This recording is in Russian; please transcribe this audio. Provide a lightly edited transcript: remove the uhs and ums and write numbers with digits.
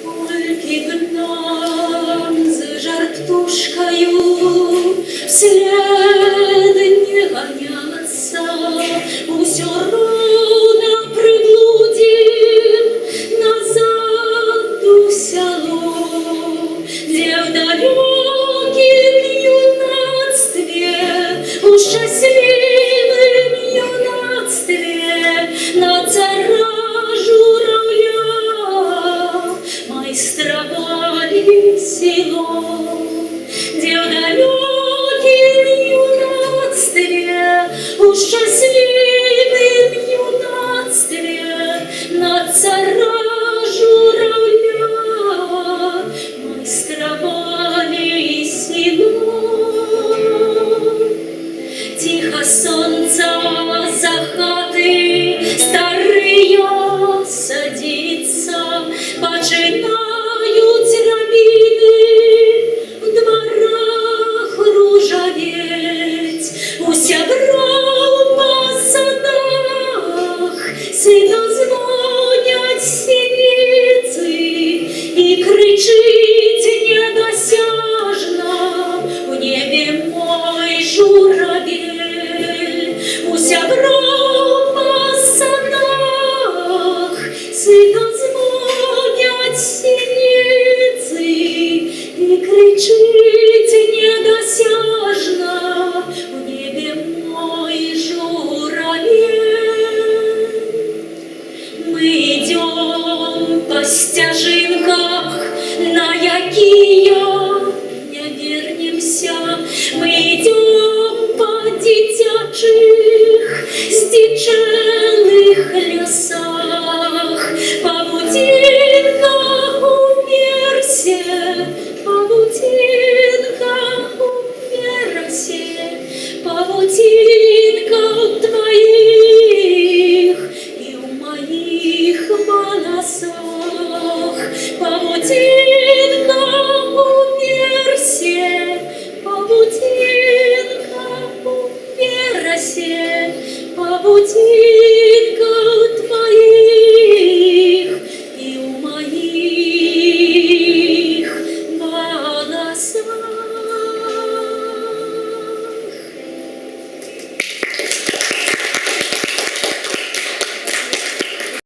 Только гнам за жар птушкою вслед не гоняться, усё равно приблудим назад у село, где в далеким юнацтве, у счастливым юнацтве на царя журавля майстровали село, где в далеким юнацтве, у счастливым юнацтве на царя журавля майстровали село. Тихо солнце за хаты старые садится, починают рябины в дворах ружаветь, у сябров по садах сыно звонят синицы и кричит недосяжно в небе мой журавель. У сябров по садах сыно звонят синицы и кричит недосяжно в небе мой журавель. Мы идем по стяжинках, на якие не вернемся. Мы идем по дитячих здичелых лесах, павутинках у версе, павутинках у версе, павутинках твоих и у моих волосах, павутинках у версе, павутинках у версе, павутинках